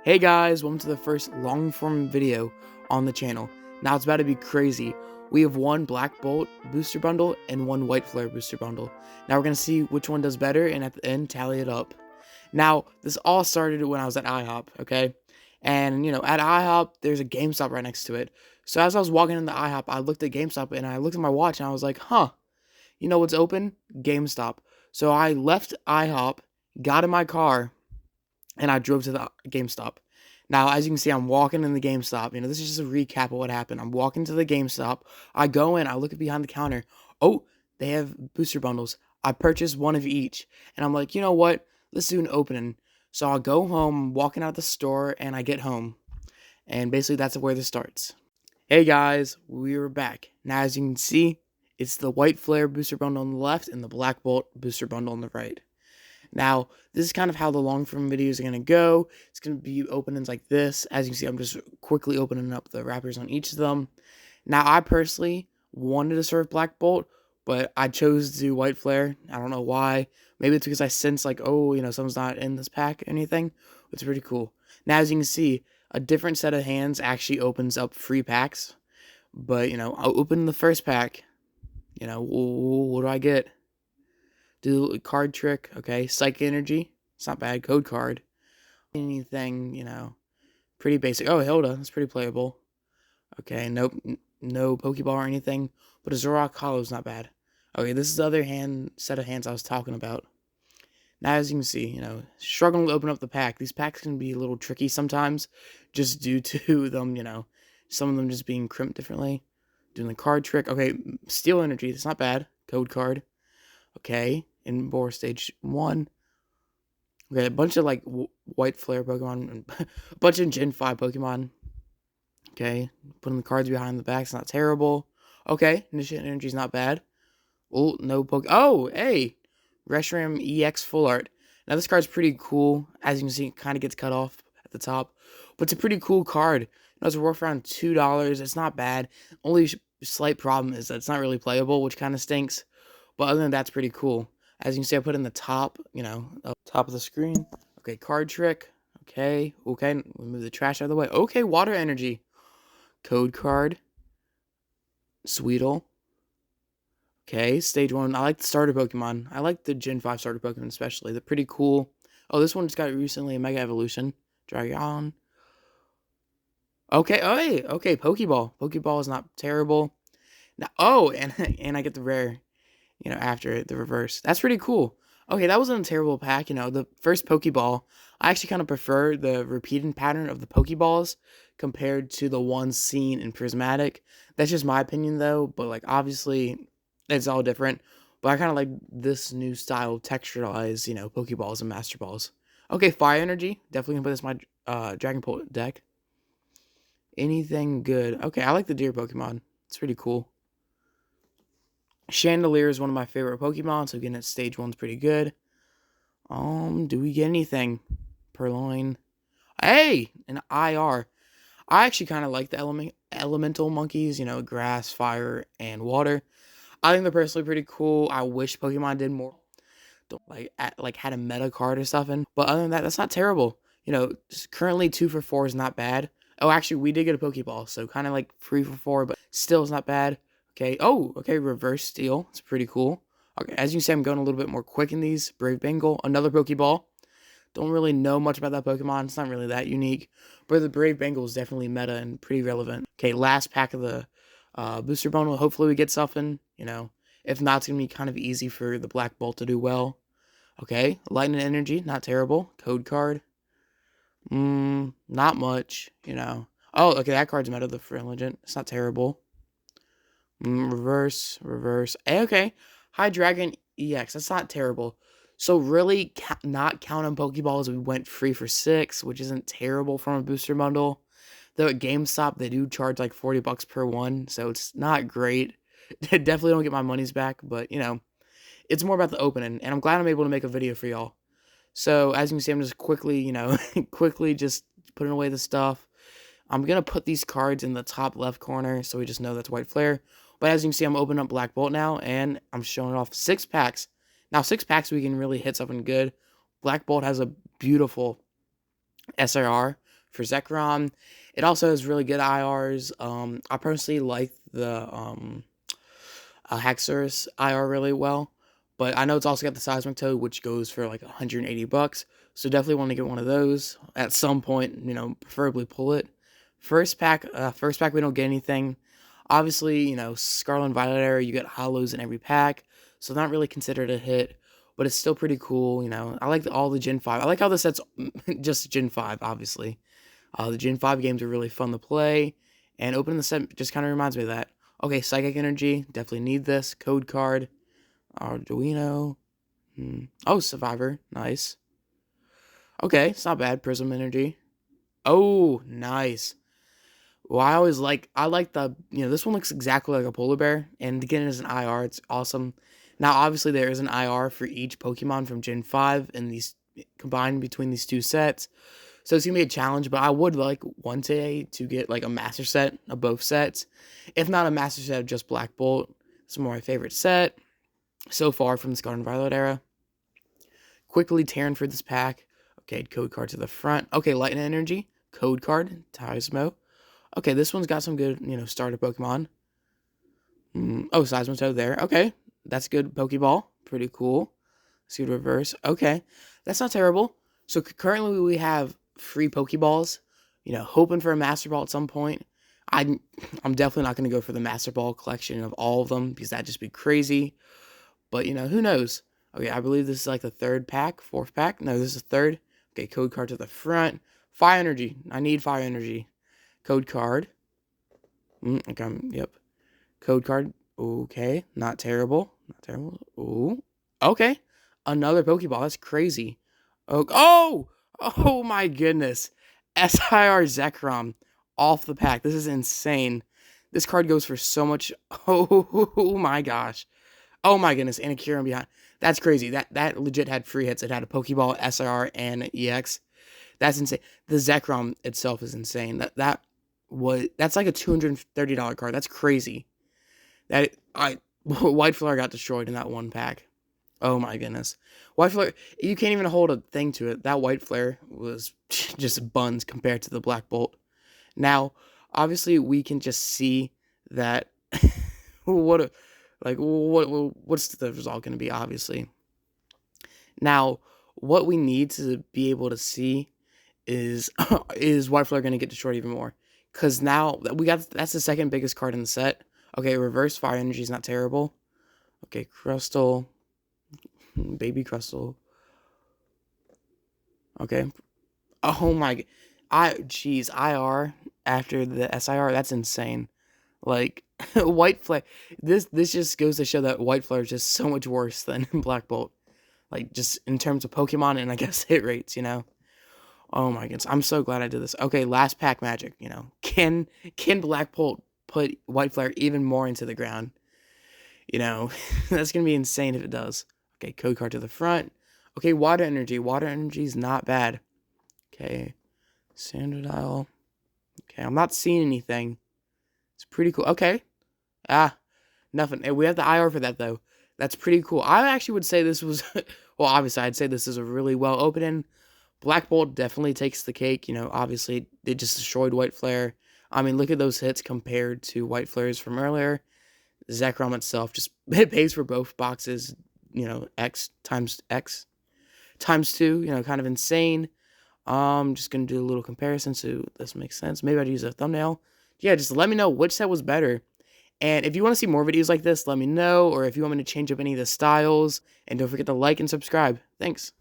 Hey guys, welcome to the first long form video on the channel. Now it's about to be crazy. We have one Black Bolt booster bundle and one White Flare booster bundle. Now we're going to see which one does better and at the end tally it up. Now this all started when I was at IHOP, okay? And at IHOP there's a GameStop right next to it. So as I was walking in the IHOP, I looked at GameStop and I looked at my watch and I was like, huh, you know what's open? GameStop. So I left IHOP, got in my car, and I drove to the GameStop. Now, as you can see, I'm walking in the GameStop. This is just a recap of what happened. I'm walking to the GameStop. I go in, I look at behind the counter. Oh, they have booster bundles. I purchased one of each. And I'm like, you know what? Let's do an opening. So I'll go home, walking out the store, and I get home. And basically, that's where this starts. Hey guys, we are back. Now, as you can see, it's the White Flare booster bundle on the left and the Black Bolt booster bundle on the right. Now, this is kind of how the long form videos are going to go. It's going to be openings like this. As you can see, I'm just quickly opening up the wrappers on each of them. Now, I personally wanted to serve Black Bolt, but I chose to do White Flare. I don't know why. Maybe it's because I sense like, oh, someone's not in this pack or anything. It's pretty cool. Now, as you can see, a different set of hands actually opens up free packs. But, I'll open the first pack. What do I get? Do a card trick, okay? Psychic Energy, it's not bad. Code card, anything, pretty basic. Oh, Hilda, that's pretty playable. Okay, nope, no Pokeball or anything, but a Zoroark Hollow's not bad. Okay, this is the other set of hands I was talking about. Now, as you can see, struggling to open up the pack. These packs can be a little tricky sometimes, just due to them, some of them just being crimped differently. Doing the card trick. Okay, Steel Energy, that's not bad. Code card. Okay, in Boar Stage 1. Okay, a bunch of like White Flare Pokemon, and a bunch of Gen 5 Pokemon. Okay, putting the cards behind the back, it's not terrible. Okay, Initiate Energy's not bad. Oh, no Oh, hey! Reshiram EX Full Art. Now this card's pretty cool. As you can see, it kind of gets cut off at the top. But it's a pretty cool card. It's worth around $2. It's not bad. Only slight problem is that it's not really playable, which kind of stinks. But other than that, it's pretty cool. As you can see, I put in the top, top of the screen. Okay, card trick. Okay, move the trash out of the way. Okay, Water Energy. Code card. Sweetle. Okay, Stage 1. I like the starter Pokemon. I like the Gen 5 starter Pokemon especially. They're pretty cool. Oh, this one just got recently a Mega Evolution. Dragon. Okay, oh, hey, okay, Pokeball. Pokeball is not terrible. Now, oh, and I get the rare, after the reverse. That's pretty cool. Okay, that wasn't a terrible pack. The first Pokeball, I actually kind of prefer the repeating pattern of the Pokeballs compared to the ones seen in Prismatic. That's just my opinion, though. But, obviously, it's all different. But I kind of like this new style of texturized, Pokeballs and Master Balls. Okay, Fire Energy. Definitely going to put this in my Dragonpult deck. Anything good? Okay, I like the Deer Pokemon. It's pretty cool. Chandelier is one of my favorite Pokemon, so getting at Stage 1's pretty good. Do we get anything? Purloin. Hey! An IR. I actually kind of like the elemental monkeys, grass, fire, and water. I think they're personally pretty cool. I wish Pokemon did more. Had a meta card or something. But other than that, that's not terrible. Currently 2 for 4 is not bad. Oh, actually, we did get a Pokeball, so kind of like 3 for 4, but still is not bad. Okay. Oh, okay. Reverse Steel. It's pretty cool. Okay. As you can see, I'm going a little bit more quick in these. Brave Bengal. Another Pokeball. Don't really know much about that Pokemon. It's not really that unique. But the Brave Bengal is definitely meta and pretty relevant. Okay. Last pack of the booster bundle. Hopefully we get something. If not, it's going to be kind of easy for the Black Bolt to do well. Okay. Lightning Energy. Not terrible. Code card. Not much. Oh, okay. That card's meta. The Frilligent. It's not terrible. Reverse. Okay. Hydreigon EX. That's not terrible. So really, not counting Pokeballs, we went 3 for 6, which isn't terrible from a booster bundle. Though at GameStop, they do charge like $40 per one, so it's not great. Definitely don't get my money's back, but, it's more about the opening, and I'm glad I'm able to make a video for y'all. So, as you can see, I'm just quickly, quickly just putting away the stuff. I'm going to put these cards in the top left corner, so we just know that's White Flare. But as you can see, I'm opening up Black Bolt now, and I'm showing off 6 packs. Now, 6 packs, we can really hit something good. Black Bolt has a beautiful SRR, for Zekrom. It also has really good IRs. I personally like the Haxorus IR really well, but I know it's also got the Seismitoad, which goes for like $180. So definitely want to get one of those at some point. Preferably pull it. First pack, we don't get anything. Obviously, Scarlet and Violet Era, you get hollows in every pack, so not really considered a hit, but it's still pretty cool. I like all the Gen 5. I like how the set's just Gen 5, obviously. The Gen 5 games are really fun to play, and opening the set just kind of reminds me of that. Okay, Psychic Energy, definitely need this. Code card, Arduino. Oh, Survivor, nice. Okay, it's not bad. Prism Energy. Oh, nice. Well, I like the, this one looks exactly like a polar bear, and again, as an IR, it's awesome. Now, obviously, there is an IR for each Pokemon from Gen 5, and these combined between these two sets. So it's going to be a challenge, but I would like one day to get like a master set of both sets. If not a master set of just Black Bolt, it's more my favorite set so far from the Scarlet and Violet era. Quickly tearing for this pack. Okay, code card to the front. Okay, Lightning Energy, code card, Taismo. Okay, this one's got some good, starter Pokemon. Oh, Seismitoad there. Okay, that's good Pokeball. Pretty cool. Let's see the reverse. Okay, that's not terrible. So currently we have 3 Pokeballs. Hoping for a Master Ball at some point. I'm definitely not going to go for the Master Ball collection of all of them because that'd just be crazy. But, who knows? Okay, I believe this is like the 3rd pack, 4th pack. No, this is the 3rd. Okay, code card to the front. Fire Energy. I need Fire Energy. Code card. Okay, yep. Code card. Okay, not terrible. Not terrible. Ooh. Okay. Another Pokeball. That's crazy. Oh my goodness. SIR Zekrom off the pack. This is insane. This card goes for so much. Oh my gosh. Oh my goodness. And a Kyurem behind. That's crazy. That legit had free hits. It had a Pokeball, SIR, and EX. That's insane. The Zekrom itself is insane. That's like a $230 card. That's crazy. White Flare got destroyed in that one pack. Oh my goodness. White Flare, you can't even hold a thing to it. That White Flare was just buns compared to the Black Bolt. Now, obviously we can just see that what's the result going to be, obviously. Now, what we need to be able to see is White Flare going to get destroyed even more? Because now that's the 2nd biggest card in the set. Okay, reverse Fire Energy is not terrible. Okay, Crustle. Baby Crustle. Okay. Oh my. IR after the SIR, that's insane. Like, White Flare. This just goes to show that White Flare is just so much worse than Black Bolt. Like, just in terms of Pokemon and I guess hit rates, Oh my goodness. I'm so glad I did this. Okay, last pack magic, Can Black Bolt put White Flare even more into the ground? That's going to be insane if it does. Okay, code card to the front. Okay, Water Energy. Water Energy is not bad. Okay, Sanderdile. Okay, I'm not seeing anything. It's pretty cool. Okay. Nothing. We have the IR for that, though. That's pretty cool. I actually would say this was... well, obviously, I'd say this is a really well opening. Black Bolt definitely takes the cake. Obviously, it just destroyed White Flare. I mean, look at those hits compared to White Flares from earlier. Zekrom itself, it pays for both boxes. X times 2, kind of insane. Just gonna do a little comparison so this makes sense. Maybe I'd use a thumbnail. Yeah, just let me know which set was better. And if you want to see more videos like this, let me know. Or if you want me to change up any of the styles. And don't forget to like and subscribe. Thanks.